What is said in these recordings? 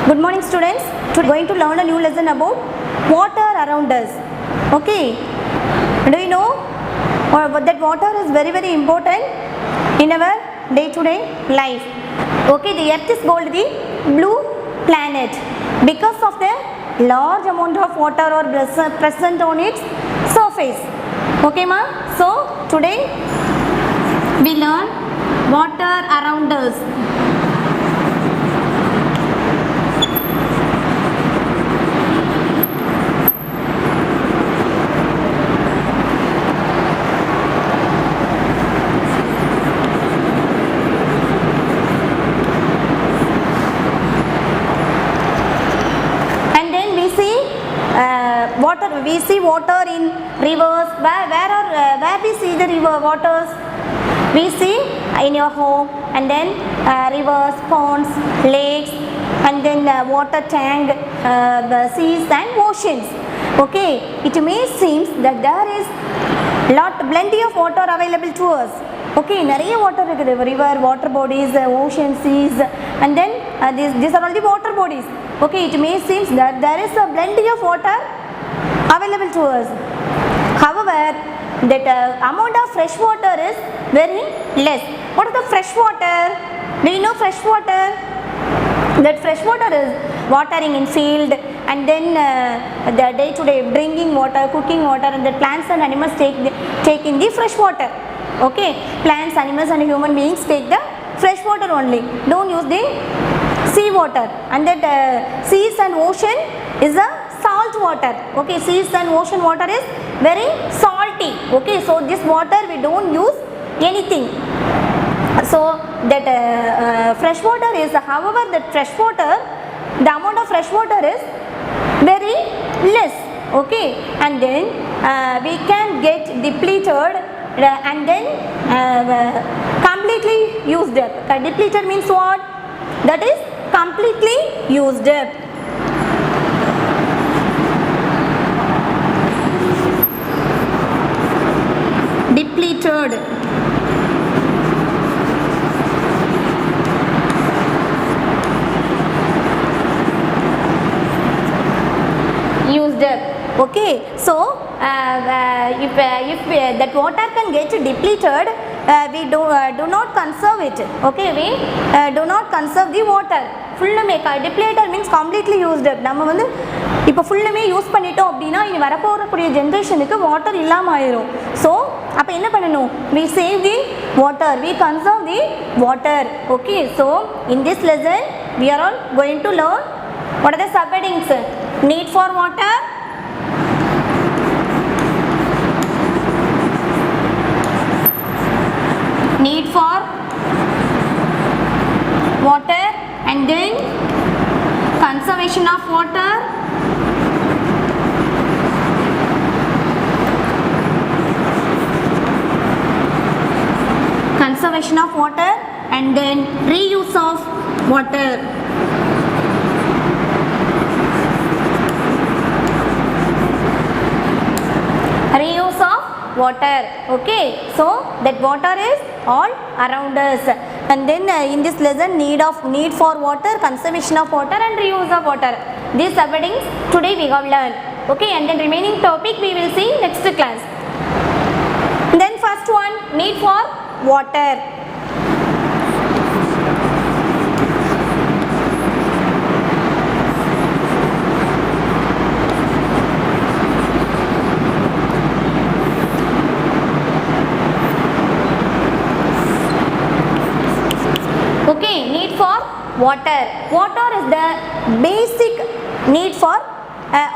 Good morning students. Today we are going to learn a new lesson about water around us. Okay. Do you know that water is very important in our day-to-day life. Okay, the earth is called the blue planet because of the large amount of water or present on its surface. Okay ma? So today we learn water around us. We see water in rivers. Where we see the river waters? We see in your home, and then rivers, ponds, lakes, and then water tank, the seas and oceans. Okay, it may seems that there is plenty of water available to us. Okay, நிறைய water இருக்குது, river, water bodies, ocean, seas, and then these are all the water bodies. Okay, it may seems that there is a plenty of water available to us. However, that amount of fresh water is very less. What is the fresh water? Do you know fresh water? That fresh water is watering in field, and then the day-to-day drinking water, cooking water, and the plants and animals take in the fresh water. Okay, plants, animals, and human beings take the fresh water only. Don't use the sea water. And that seas and ocean is a salt water. Okay, seas and ocean water is very salty. Okay, so this water we don't use anything. So that fresh water is, however, that fresh water, the amount of fresh water is very less. Okay, and then we can get depleted and then completely used up. Depleted means what? That is completely used up. Depleted. Used up. Okay, so if that water can get depleted, we do not conserve it. Okay, we do not conserve the water. Fullume depleted means completely used up. நம்ம வந்து இப்போ ஃபுல்லுமே use பண்ணிட்டோம் அப்படின்னா இனி வரப்போகக்கூடிய ஜென்ரேஷனுக்கு water இல்லாமல் ஆயிரும். ஸோ அப்போ என்ன பண்ணணும்? We save the water, we conserve the water. Okay, so in this lesson we are all going to learn what are the subheadings. Need for water, need for water, and then conservation of water, conservation of water, and then reuse of water. Reuse of water. Okay, so that water is all around us, and then in this lesson need for water, conservation of water, and reuse of water, these subheadings today we have learned. Okay, and then remaining topic we will see next class. Then first one, need for water. Okay, need for water. Water is the basic need for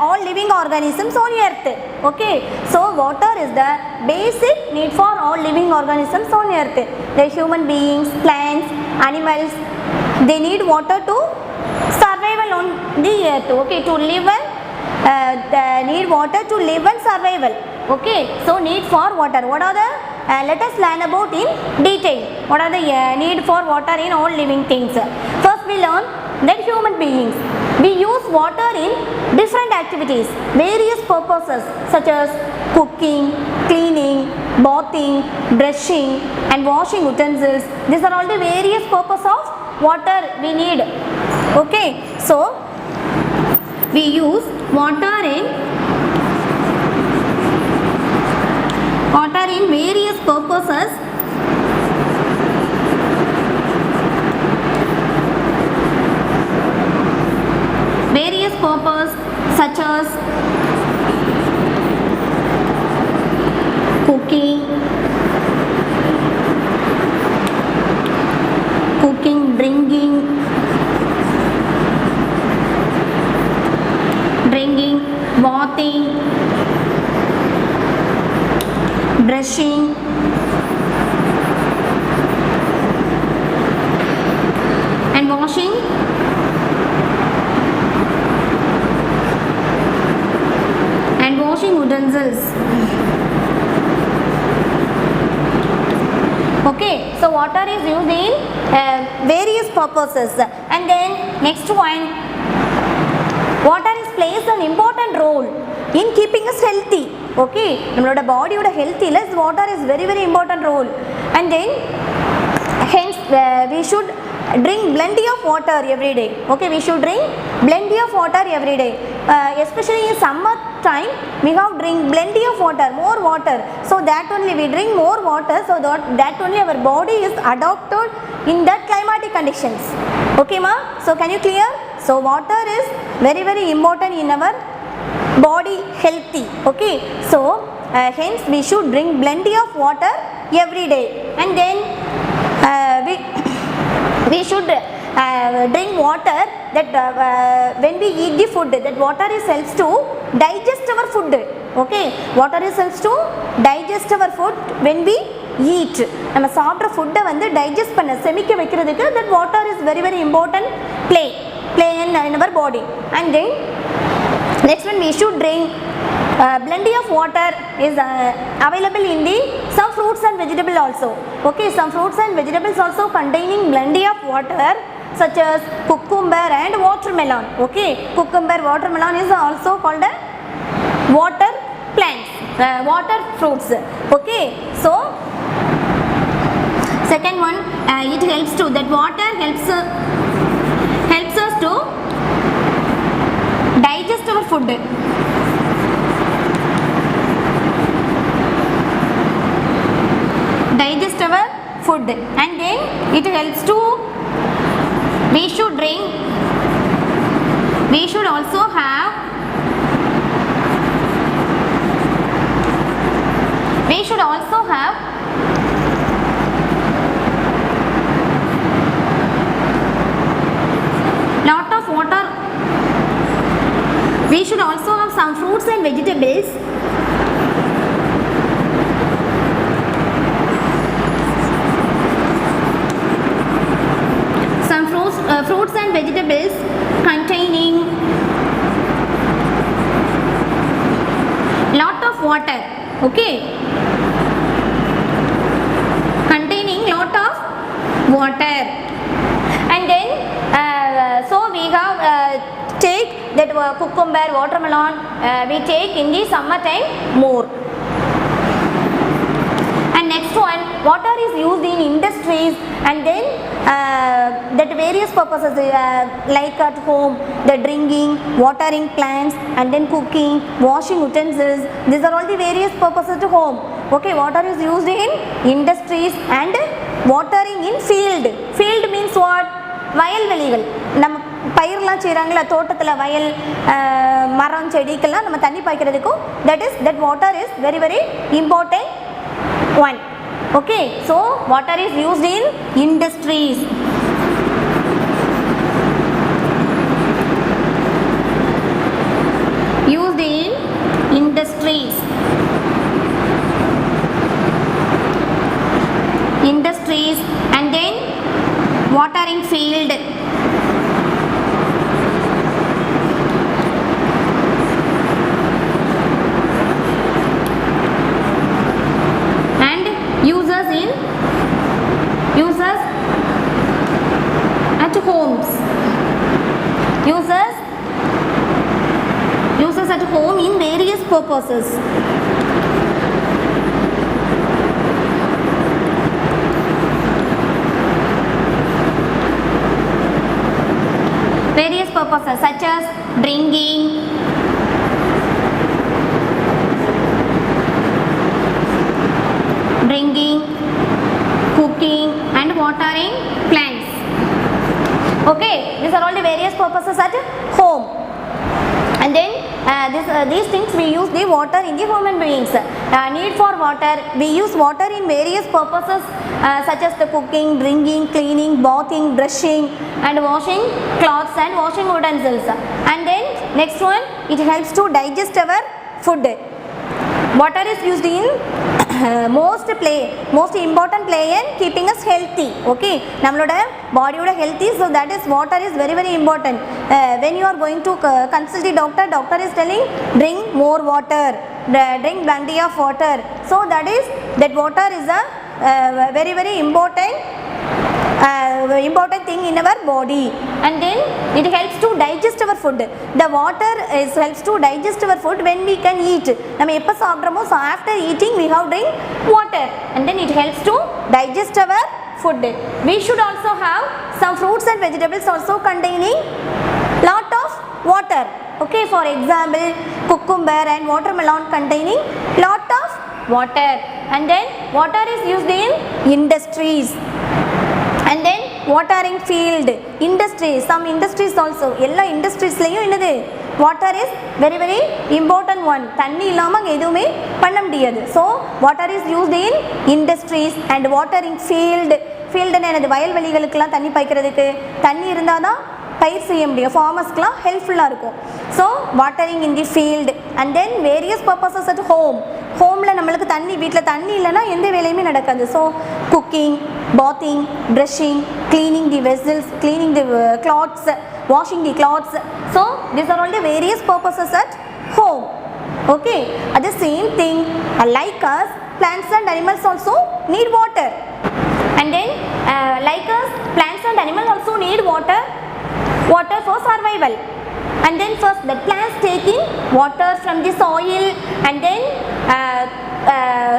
all living organisms on earth. Okay, so water is the basic need for all living organisms on earth. The human beings, plants, animals, they need water to survival on the earth. Okay, to live and they need water to live and survival. Okay, so need for water. What are the let us learn about in detail. What are the need for water in all living things? First we learn that human beings, we use water in different activities, various purposes such as cooking, cleaning, bathing, brushing, and washing utensils. These are all the various purposes of water we need Okay, so we use water in various purposes. Various purposes such as cooking, drinking, bathing, brushing, and washing utensils. Okay, so water is used in various purposes. And then next one, water is plays an important role in keeping us healthy. Okay, நம்மளோட பாடியோட ஹெல்த்தில water is very very important role. And then hence we should drink plenty of water every day. Okay, we should drink plenty of water every day. Especially in summer time, we have drink plenty of water, more water. So that only we drink more water, so that only our body is adapted in that climatic conditions. Okay ma? So can you clear? So water is very very important in our body healthy. Okay, so hence we should drink plenty of water every day. And then we should drink water that when we eat the food, that water is helps to digest our food. Okay, water is helps to digest our food when we eat. நம்ம சாப்பிட்ற ஃபுட்டை வந்து digest பண்ண செமிக்க வைக்கிறதுக்கு that water is very very important play in our body. And then next one, we should drink plenty of water is available in the some fruits and vegetables also. Okay, some fruits and vegetables also containing plenty of water such as cucumber and watermelon. Okay, cucumber, watermelon is also called a water plants, water fruits. Okay, so second one, it helps to that water helps us to digest our food. Digest our food. And then it helps to, we should drink, we should also have, lot of water. We should also have some fruits and vegetables. Some fruits and vegetables containing lot of water. Okay, containing lot of water. And then so we have take that cucumber, watermelon, we take in the summer time more. And next one, water is used in industries and then that various purposes like at home, the drinking, watering plants, and then cooking, washing utensils. These are all the various purposes to home. Okay, water is used in industries and watering in field. Field means what? வயல்வெளிகள். நம்ம பயிரெலாம் செய்கிறாங்களா தோட்டத்தில், வயல் மரம் செடிக்கெல்லாம் நம்ம தண்ணி பாய்க்கிறதுக்கும் that water is very very important one. Okay, so water is used in industries. Used in industries. And then watering field. And users at homes. Users at home in various purposes. drinking, cooking and watering plants. Okay, these are all the various purposes at home. And then these things we use the water in the human beings. Need for water, we use water in various purposes such as the cooking, drinking, cleaning, bathing, brushing and washing clothes and washing utensils. And then next one, it helps to digest our food. Water is used in most important play in keeping us healthy. Okay, nammaloda body oda healthy, so that is water is very very important. When you are going to consult the doctor is telling drink more water, drink plenty of water, so that water is a very very important thing in our body. And then it helps to digest our food. The water helps to digest our food when we can eat. நம்ம எப்ப சாப்பிடுறோமோ, so after eating we have drink water, and then it helps to digest our food. We should also have some fruits and vegetables also containing lot of water. Okay, for example cucumber and watermelon containing lot of water. And then water is used in industries. And then watering field, industries, some industries also, எல்லா இண்டஸ்ட்ரீஸ்லையும் என்னது water is very very important one. தண்ணி இல்லாமல் எதுவுமே பண்ண முடியாது. So water is used in industries and watering field. ஃபீல்டுன்னு என்னது வயல்வெளிகளுக்கெல்லாம் தண்ணி பாய்க்கிறதுக்கு தண்ணி இருந்தால் தான் பயிர் செய்ய முடியும், ஃபார்மர்ஸ்க்குலாம் ஹெல்ப்ஃபுல்லாக இருக்கும். So watering in the field. And then various purposes at ஹோமில் நம்மளுக்கு தண்ணி, வீட்டில் தண்ணி இல்லைன்னா எந்த வேலையுமே நடக்காது. So cooking, bathing, brushing, cleaning the vessels, cleaning the cloths, washing the cloths. So these are all the various purposes at home. Okay, at the same thing like us, plants and animals also need water. And then like us, plants and animals also need water for survival. And then first the plants taking water from the soil and then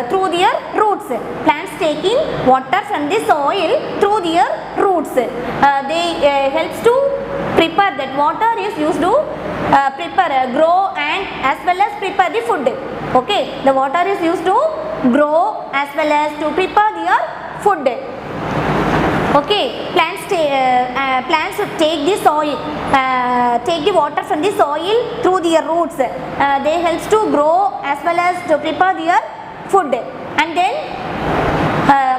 through their roots. Plants taking water from the soil through their roots. They helps to prepare, that water is used to prepare, grow and as well as prepare the food. Okay, the water is used to grow as well as to prepare their food. Okay, plants take the soil, take the water from the soil through their roots. They helps to grow as well as to prepare their food. And then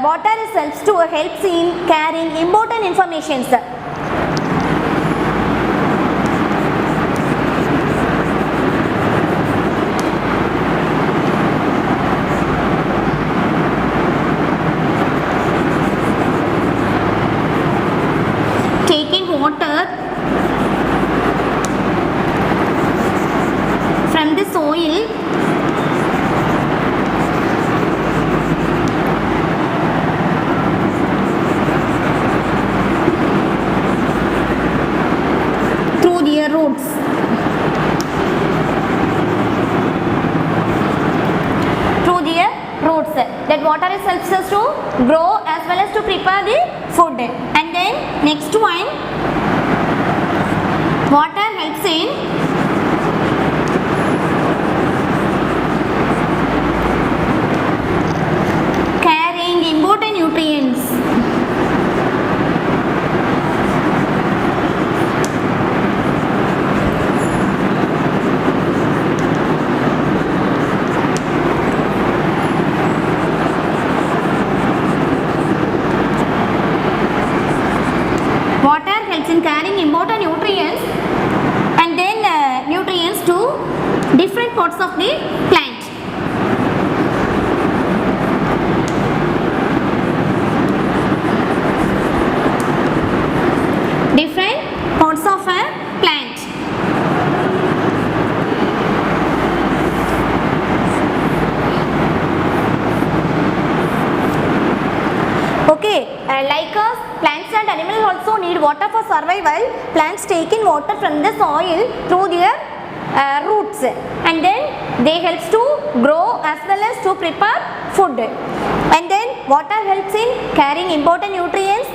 water helps in carrying important informations. Taking water from the soil through their roots. That water helps us to grow as well as to prepare the food. And then next one, water helps in carrying important nutrients. Water helps in carrying important nutrients and then nutrients to different parts of the plant. Different parts of a plant. Okay, like us, plants and animals also need water for survival. Plants take in water from the soil through their roots, and then they helps to grow as well as to prepare food. And then water helps in carrying important nutrients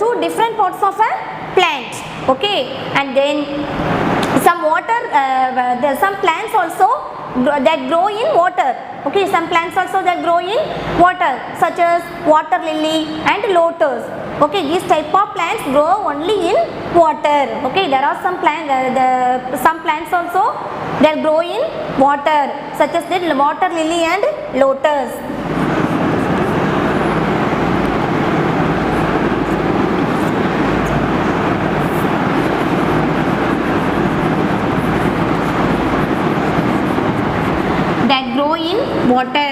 to different parts of a plant. okay, and then some water, there some plants also that grow in water, okay, some plants also that grow in water such as water lily and lotus, okay, these type of plants grow only in water, okay. There are some plants, some plants also that grow in water such as the water lily and lotus. That grow in water.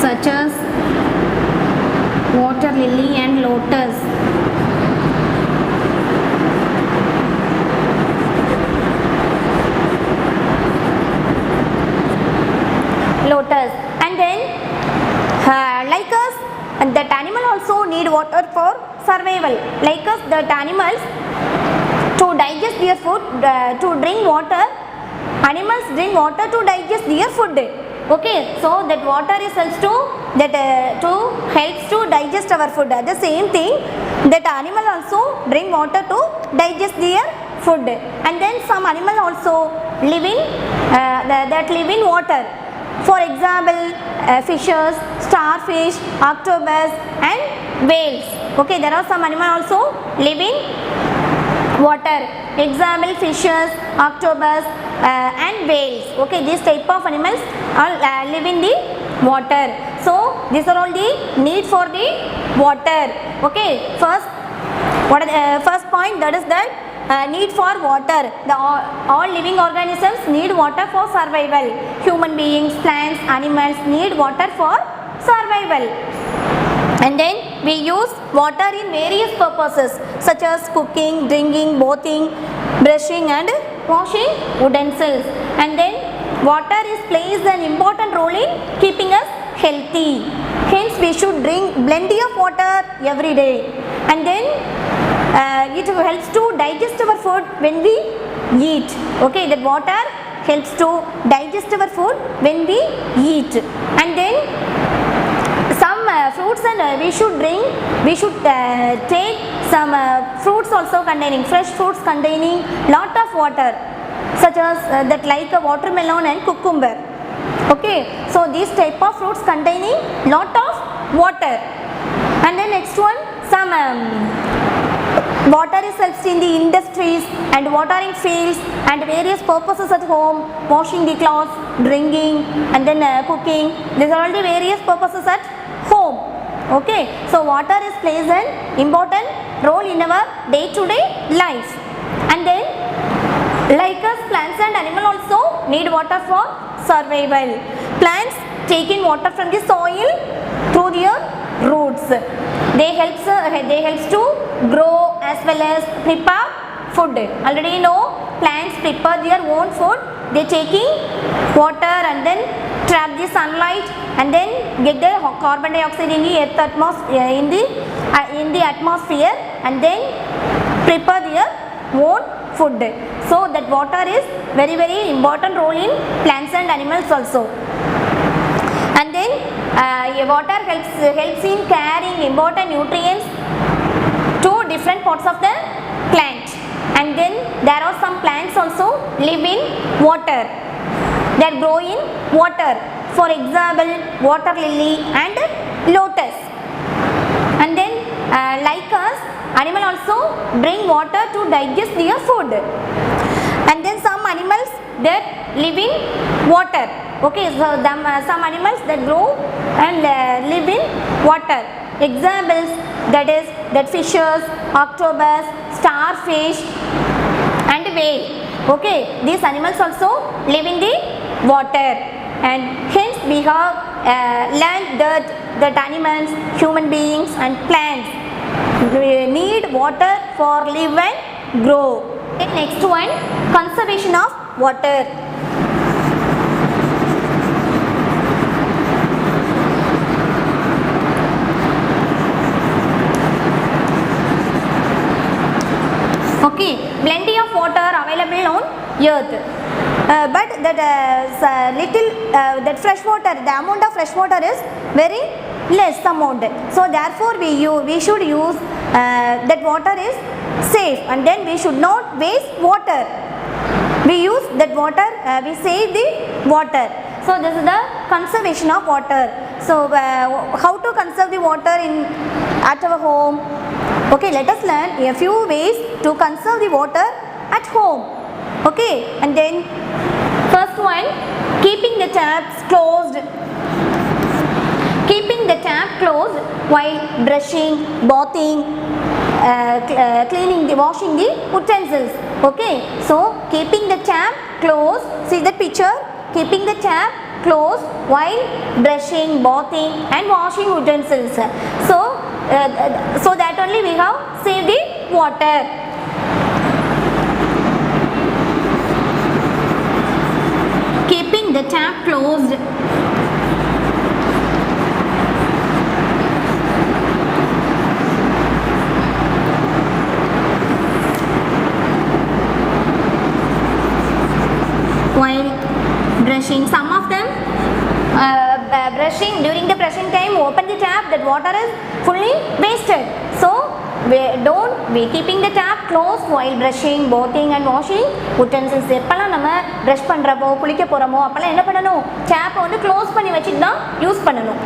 Such as water lily and lotus. Lotus. And then like us, that animal also need water for survival. Like us, that animals to digest their food, to drink water, animals drink water to digest their food, okay. So that water is helps to digest our food. At the same thing, that animal also drink water to digest their food. And then some animal also live in that live in water. For example, fishes, starfish, octopus and whales, okay. There are some animal also live in water. Example, fishes, octopus and whales, okay. These type of animals all live in the water. So these are all the need for the water, okay. First, what are the first point, that is that need for water. All living organisms need water for survival. Human beings, plants, animals need water for survival. And then we use water in various purposes such as cooking, drinking, bathing, brushing and washing utensils. And then water is plays an important role in keeping us healthy. Hence we should drink plenty of water every day. And then it helps to digest our food when we eat, okay. That water helps to digest our food when we eat. And then some fruits, and we should take some fruits also containing, fresh fruits containing lot of water, such as that like a watermelon and cucumber, okay. So these type of fruits containing lot of water. And then next one, some water is helps in the industries and watering fields and various purposes at home, washing the clothes, drinking and then cooking. These are all the various purposes at home, okay. So water is plays an important role in our day-to-day life. And then like us, plants and animal also need water for survival. Plants take in water from the soil through their roots. They helps to grow as well as prepare food. Already know plants prepare their own food. They taking water and then trap the sunlight and then get the carbon dioxide in the earth in the atmosphere and then prepare their own food. So that water is very important role in plants and animals also. And then water helps in carrying important nutrients to different parts of the plant. And then there are some plants also live in water, that grow in water. For example, water lily and lotus. And then like us, animal also drink water to digest their food. And then some animals that live in water, okay. So some animals that grow and live in water. Examples, that is that fishes, octopus, starfish and whale, okay. These animals also live in the water. And hence we have learned that animals, human beings and plants need water for live and grow. Okay, next one, conservation of water. Okay, plenty of water available on earth. But that that fresh water, the amount of fresh water is very less amount. So therefore we should use that water is safe, and then we should not waste water. We use that water, we save the water. So this is the conservation of water. So how to conserve the water at our home? Okay, let us learn a few ways to conserve the water at home. Okay, and then first one, keeping the taps closed. Keeping the tap closed while brushing, bathing, cleaning, washing the utensils. Okay, so keeping the tap closed, see the picture, keeping the tap closed while brushing, bathing and washing utensils. So that only we have saved the water. Keeping the tap closed while brushing. Some of them brushing, during the brushing time open the tap, that water is fully wasted. So we keeping the tap closed while brushing, bathing and washing utensils. எப்பலாம் நம்ம brush பண்றப்போ குளிக்க போறோமோ அப்பலாம் என்ன பண்ணணும், டேப்பை வந்து close பண்ணி வச்சிட்டு தான் யூஸ் பண்ணணும்.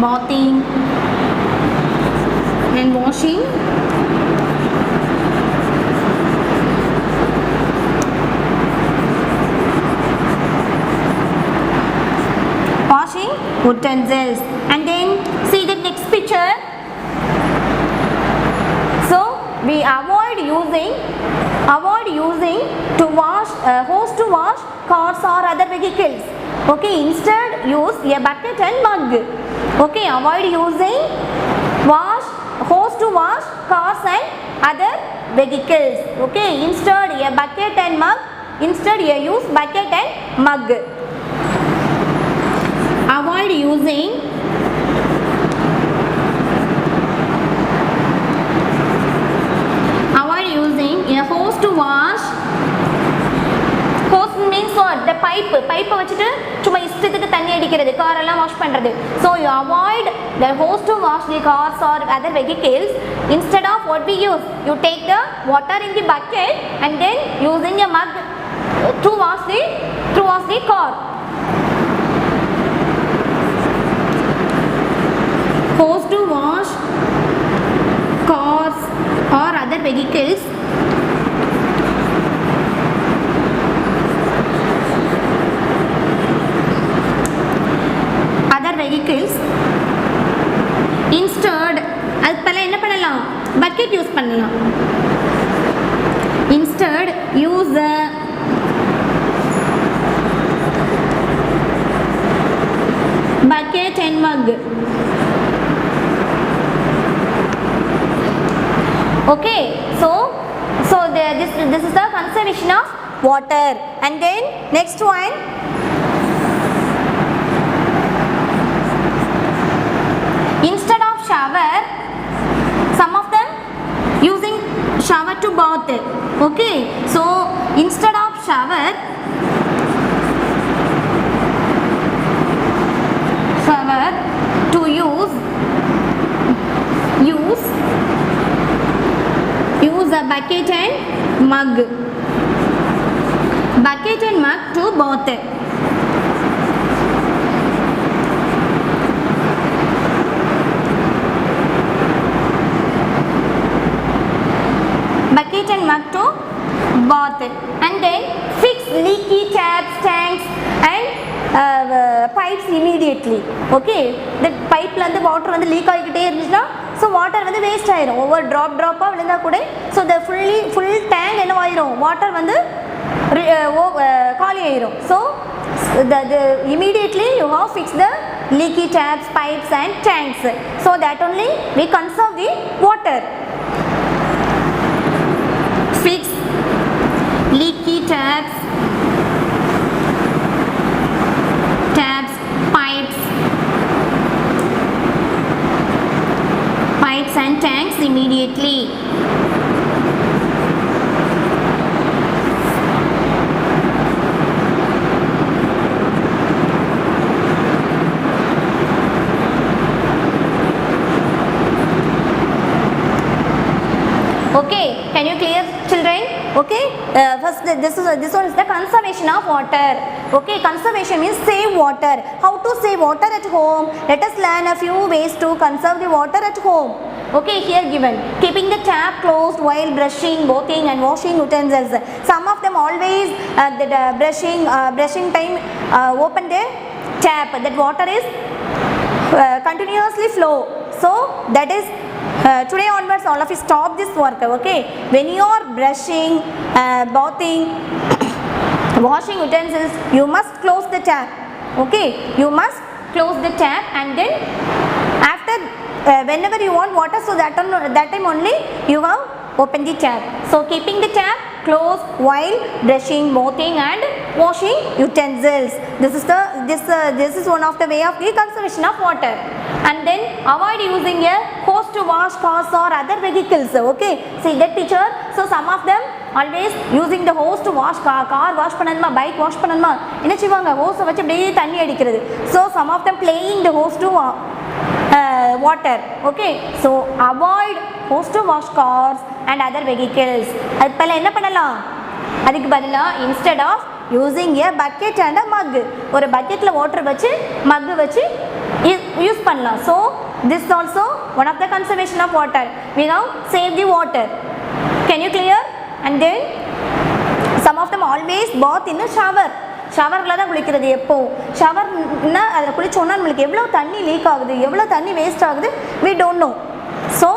Bathing and washing utensils. And then see the next picture. So we avoid using to wash hose to wash cars or other vehicles. Okay, instead use a bucket and mug. Okay, avoid using hose to wash cars and other vehicles. Okay, instead a bucket and mug, instead you use bucket and mug. Avoid using a hose to wash. Hose means what? The pipe வச்சிட்டு சும்மா இஷ்டத்துக்கு தண்ணி அடிக்கிறது, car எல்லாம் wash பண்றது. So you avoid the hose to wash the cars or other vehicles. Instead of what we use, you take the water in the bucket and then using a mug to wash the car. Hose to wash cars or other vehicles. Instead அதுக்கு என்ன பண்ணலாம், bucket use பண்ணலாம். Instead use a bucket and mug. Okay, so this is the conservation of water. And then next one, instead of shower, some of them using shower to bath. Okay, so instead of shower to use a bucket and mug. Bucket and mug to bath. Bucket and mug to bath. And then fix leaky taps, tanks and pipes immediately. Okay, the pipe la water வந்து league ஆகிக்கிட்டே இருந்துச்சுன்னா so water வந்து waste ஆயிரும், ஒவ்வொரு ட்ராப்பாக விழுந்தா கூட. So the full tank என்ன ஆயிரும், வாட்டர் வந்து காலி ஆயிரும். So immediately you have fix the leaky taps, pipes and tanks. So that only we conserve the water. Fix leaky taps, pipes first this one is the conservation of water. Okay, conservation means save water. How to save water at home? Let us learn a few ways to conserve the water at home. Okay, here given, keeping the tap closed while brushing, bathing and washing utensils. Some of them always brushing time open the tap, that water is continuously flow. So that is today onwards all of you stop this work. Okay, when you are brushing, bathing, washing utensils, you must close the tap. Okay, you must close the tap, and then after whenever you want water, so that time only you have open the tap. So keeping the tap closed while brushing, bathing and washing utensils. This is one of the way of the conservation of water. And then avoid using a hose to wash cars or other vehicles. Okay, see that picture. So some of them always using the hose to wash car wash பண்ணனுமா, bike wash பண்ணனுமா, என்ன செய்வாங்க, hose வச்சு அப்படியே தண்ணி அடிக்கிறது. So some of them playing the hose to water. Okay, so avoid hose to wash cars and other vehicles. அதுக்கு என்ன பண்ணலாம், அதுக்கு பதிலா instead of using a bucket and a mug, ஒரு பக்கெட்ல வாட்டர் வச்சு மக் வச்சு யூஸ் பண்ணலாம். So this is also one of the conservation of water. We now save the water. Can you clear? And then some of them always bath in a shower. ஷவரில் தான் குளிக்கிறது. எப்போ ஷவர்னா அதில் குளிச்சோன்னா நம்மளுக்கு எவ்வளோ தண்ணி லீக் ஆகுது, எவ்வளோ தண்ணி வேஸ்ட் ஆகுது, we don't know. So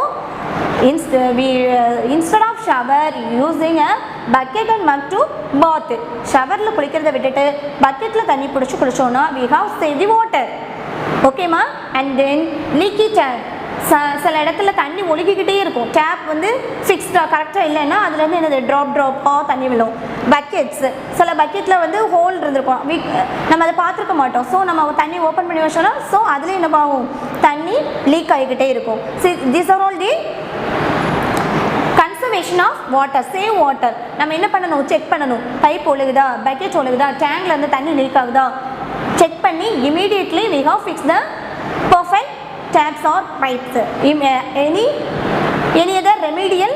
instead of shower using a bucket and mug to bath. ஷவரில் குளிக்கிறத விட்டுட்டு பக்கெட்டில் தண்ணி பிடிச்சி குளிச்சோன்னா we have saved the water. ஓகேம்மா? And then leaky tap. சில இடத்துல தண்ணி ஒழுகிக்கிட்டே இருக்கும், டேப் வந்து ஃபிக்ஸ்டாக கரெக்டாக இல்லைன்னா அதுலேருந்து என்னது ட்ராப்பாக தண்ணி விழும். பக்கெட்ஸ், சில பக்கெட்டில் வந்து ஹோல் இருந்திருக்கும், நம்ம அதை பார்த்துருக்க மாட்டோம். ஸோ நம்ம தண்ணி ஓப்பன் பண்ணி வச்சோன்னா ஸோ அதில் என்ன ஆகும், தண்ணி லீக் ஆகிக்கிட்டே இருக்கும். This are all the conservation of water, save water. நம்ம என்ன பண்ணணும், செக் பண்ணணும், பைப் ஒழுகுதா, பக்கெட் ஒழுகுதா, டேங்க்லேருந்து தண்ணி லீக் ஆகுதா, செக் பண்ணி immediately we have fixed the perfect taps or pipes. Any other remedial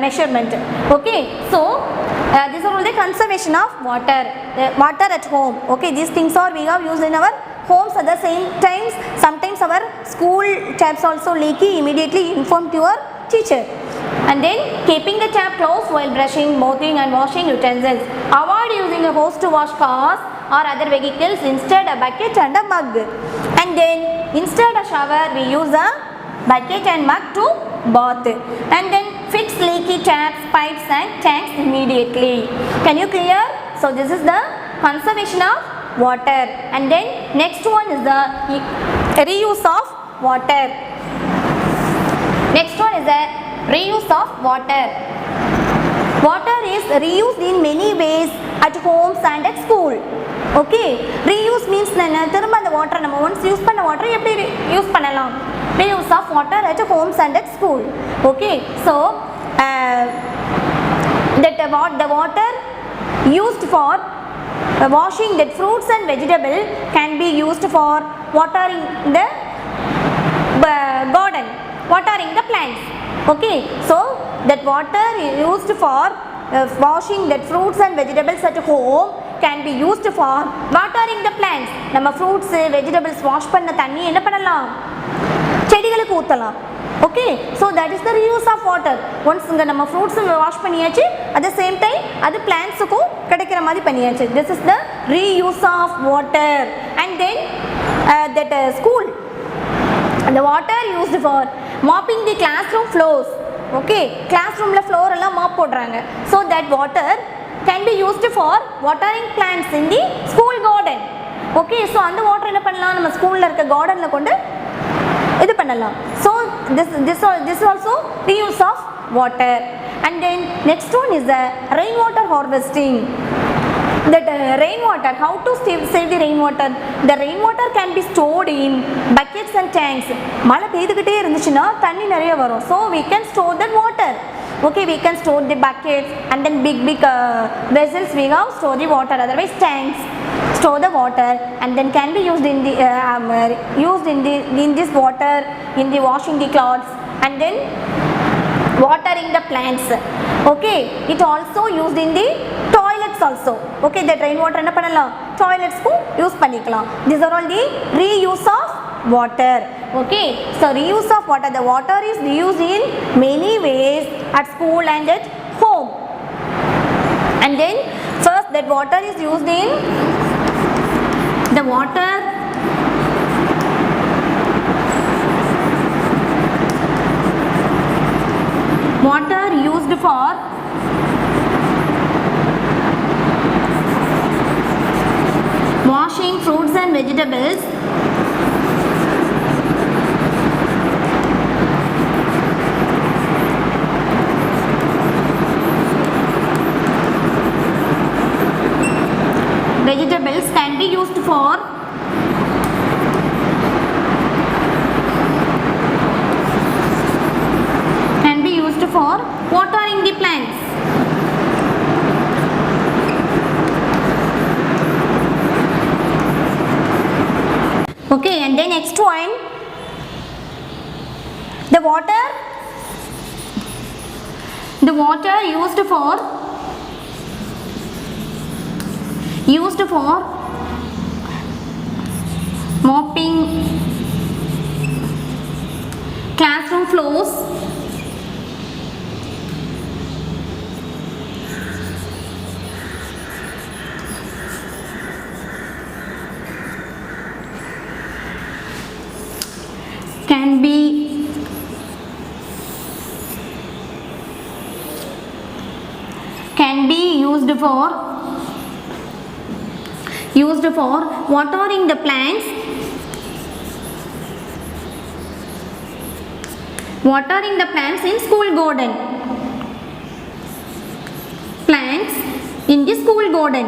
measurement. Okay, so these are all the conservation of water, water at home. Okay, these things are we have used in our homes. At the same times sometimes our school taps also leaky, immediately inform to your teacher. And then keeping the tap closed while brushing, bathing and washing utensils. Avoid using a hose to wash cars or other vehicles, instead a bucket and a mug. And then instead a shower we use a bucket and mug to bath. And then fix leaky taps, pipes and tanks immediately. Can you clear? So this is the conservation of water. And then next one is the reuse of water. Next one is the reuse of water. Water is reused in many ways at homes and at school. Okay, reuse means திரும்ப அந்த water நம்ம once use பண்ண water எப்படி use பண்ணலாம், reuse of water at homes and at school. Okay, so that the water used for washing the fruits and vegetable can be used for watering the garden, watering the plants. Okay, so that water used for washing the fruits and vegetables at home can be used for watering the plants. நம்ம fruits vegetables wash பண்ண தண்ணி என்ன பண்ணலாம், செடிகளுக்கு ஊற்றலாம். Okay, so that is the reuse of water. once இங்கே நம்ம fruits wash பண்ணியாச்சு, at the same time அது பிளான்ட்ஸுக்கும் கிடைக்கிற மாதிரி பண்ணியாச்சு. This is the reuse of water. And then that school, the water used for mopping the classroom floors. Okay, classroomல floor எல்லாம் mop போடுறாங்க. So that water can be used for watering plants in the school garden. Okay, so அந்த water என்ன பண்ணலாம், நம்ம ஸ்கூல்ல இருக்க கார்டன்ல கொண்டு இது பண்ணலாம். So this also reuse of water. And then next one is the rainwater harvesting. That rainwater, how to save the rainwater? The rainwater can be stored in buckets and tanks. மழை பெய்துக்கிட்டே இருந்துச்சுன்னா தண்ணி நிறைய வரும். So we can store that water. Okay, we can store the buckets and then big vessels we have store the water, otherwise tanks store the water, and then can be used in the in this water in the washing the clothes. And then watering the plants. Okay, it also used in the toilets also. Okay, that rainwater என்ன பண்ணலாம் toilets க்கு use பண்ணிக்கலாம். These are all the reuse of water. Okay, so reuse of water, the water is used in many ways at school and at home. And then first, that water is used in the water used for washing fruits and vegetables, can be used for watering the plants. Okay, and then next one, the water used for mopping classroom floors, can be used for watering the plants, in school garden, plants in the school garden.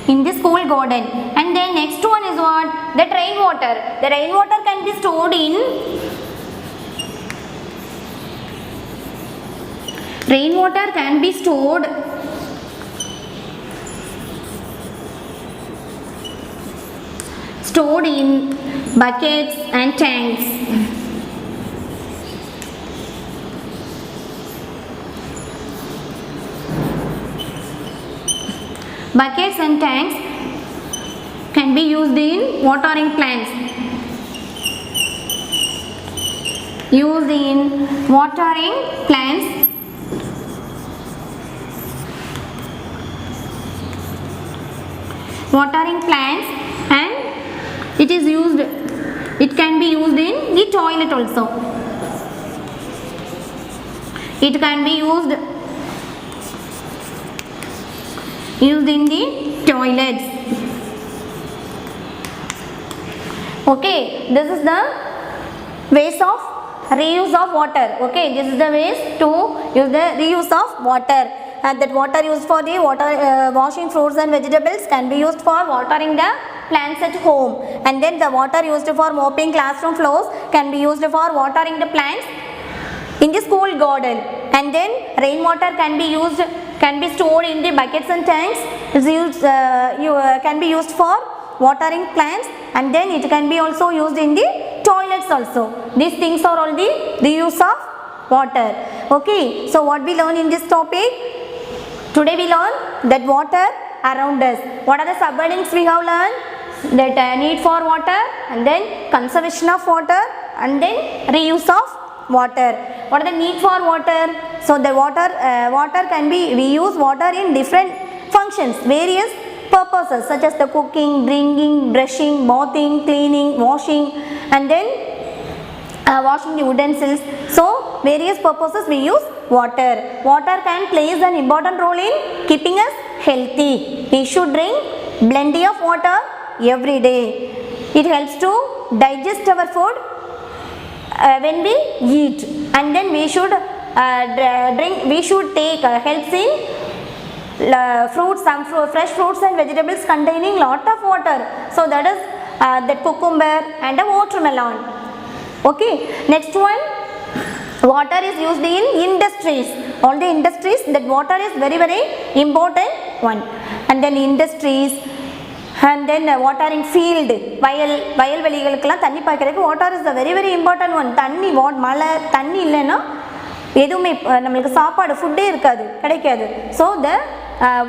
In the school garden. And then next one is what? That rainwater. The rainwater can be stored in buckets and tanks. Buckets and tanks can be used in watering plants. And it can be used in the toilet also. It can be used in the toilets. Okay, this is the ways of reuse of water. Okay, this is the ways to use the reuse of water. That water used for the washing fruits and vegetables can be used for watering the plants at home. And then the water used for mopping classroom floors can be used for watering the plants in the school garden. And then rainwater can be stored in the buckets and tanks. Can be used for watering plants, and then it can be also used in the toilets also. These things are all the reuse of water. Okay, so what we learn in this topic? Today we learn that water around us. What are the subheadings we have learned? That need for water, and then conservation of water, and then reuse of water. What are the need for water? So the water can be, we use water in different functions, various purposes such as the cooking, drinking, brushing, bathing, cleaning, washing, and then washing the utensils. So various purposes we use water. Water can play an important role in keeping us healthy. We should drink plenty of water every day. It helps to digest our food when we eat, and then we should take helps in fresh fruits and vegetables containing lot of water. So that is the cucumber and a watermelon. Okay, next one, water is used in industries. All the industries, that water is very very important one. And then industries, and then watering field, வயல்வெளிகளுக்கெல்லாம் தண்ணி பாய்க்கிறதுக்கு water is the very very important one. தண்ணி மழை தண்ணி இல்லைன்னா எதுவுமே நம்மளுக்கு சாப்பாடு ஃபுட்டே இருக்காது, கிடைக்காது. So the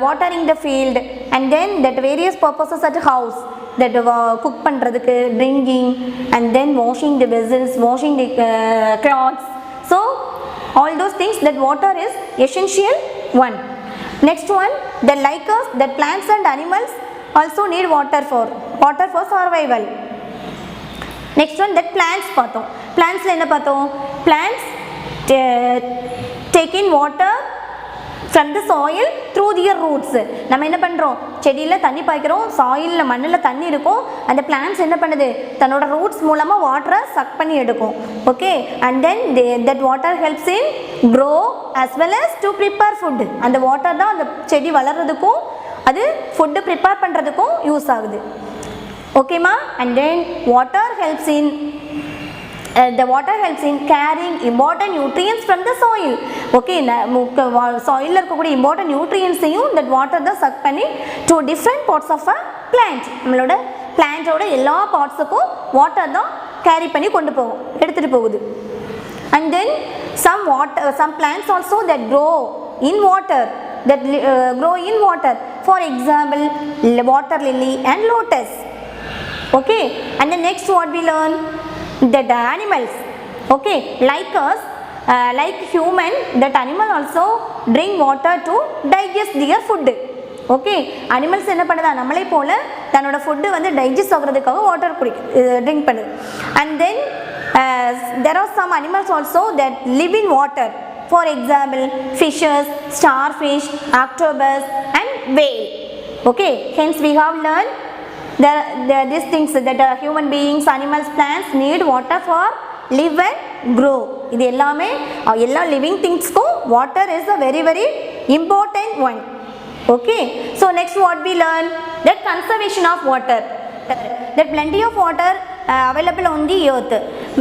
watering the field, and then that various purposes at house, that cook பண்ணுறதுக்கு, drinking, and then washing the vessels, washing the clothes. So all those things, that water is essential one. Next one, the like us, that plants and animals also need water for survival. Next one, that plants பார்த்தோம். Plants என்ன பார்த்தோம்? Plants take in water from the soil through their roots. நம்ம என்ன பண்ணுறோம், செடியில் தண்ணி பாய்க்கிறோம், சாயிலில் மண்ணில் தண்ணி இருக்கும், அந்த பிளான்ஸ் என்ன பண்ணுது, தன்னோட ரூட்ஸ் மூலமாக வாட்டரை சக் பண்ணி எடுக்கும். Okay, and then that water helps in grow as well as to prepare food. அந்த வாட்டர் தான் அந்த செடி வளர்கிறதுக்கும் அது ஃபுட்டு ப்ரிப்பேர் பண்ணுறதுக்கும் யூஸ் ஆகுது. ஓகேம்மா, and then water helps in carrying important nutrients from the soil. Okay, soil இருக்கக்கூடிய important nutrients-ஐயும் that water தான் suck பண்ணி to different parts of a plant. நம்மளோட பிளான்ட்டோட எல்லா பார்ட்ஸுக்கும் வாட்டர் தான் கேரி பண்ணி எடுத்துகிட்டு போகுது. And then some plants also that grow in water, for example water lily and lotus. Okay, and the next what we learn, that the animals, okay, like us, like human, that animal also drink water to digest their food. Okay, animals என்ன பண்ணுதா, நம்மளே போல தன்னோட food வந்து digest ஆகிறதுக்காக water drink பண்ணுது. And then there are some animals also that live in water, for example fishes, starfish, octopus and whale. Okay, hence we have learned these things, that human beings, animals, plants need water for live and grow. இது எல்லாமே எல்லா living திங்ஸ்க்கும் water is a very very important one. Okay, so next what we learn, that conservation of water, that plenty of water available on the earth,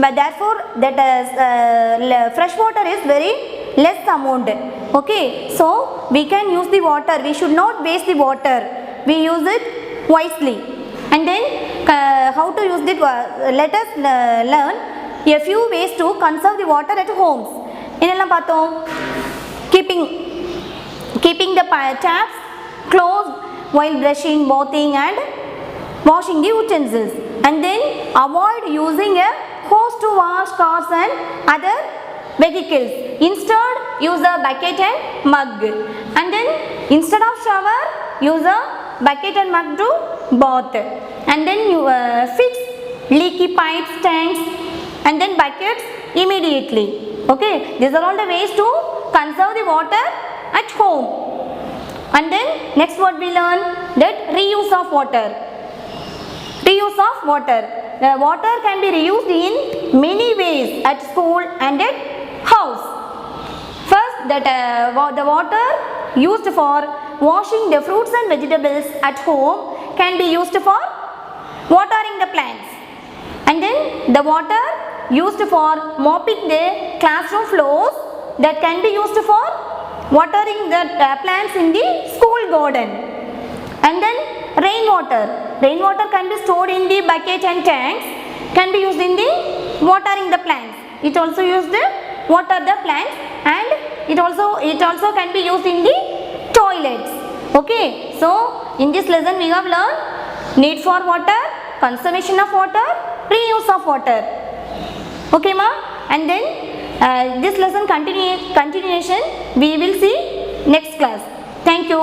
but therefore that fresh water is very less amount. Okay, so we can use the water, we should not waste the water, we use it wisely. And then how to use it, let us learn a few ways to conserve the water at homes. என்னெல்லாம் பார்த்தோம், keeping the taps closed while brushing, bathing and washing the utensils. And then avoid using a hose to wash cars and other vehicles. Instead use a bucket and mug. And then instead of shower use a bucket and mug to bath. And then you fix leaky pipes, tanks and then buckets immediately. Okay, these are all the ways to conserve the water at home. And then next what we learn, that reuse of water. The water can be reused in many ways at school and at house. First, that the water used for washing the fruits and vegetables at home can be used for watering the plants. And then the water used for mopping the classroom floors, that can be used for watering the plants in the school garden. And then rainwater can be stored in the bucket and tanks, can be used in the watering the plants. It also used to water the plants, and it also can be used in the toilets. Okay, so in this lesson we have learned need for water, conservation of water, reuse of water. Okay ma, and then this lesson continuation we will see next class. Thank you.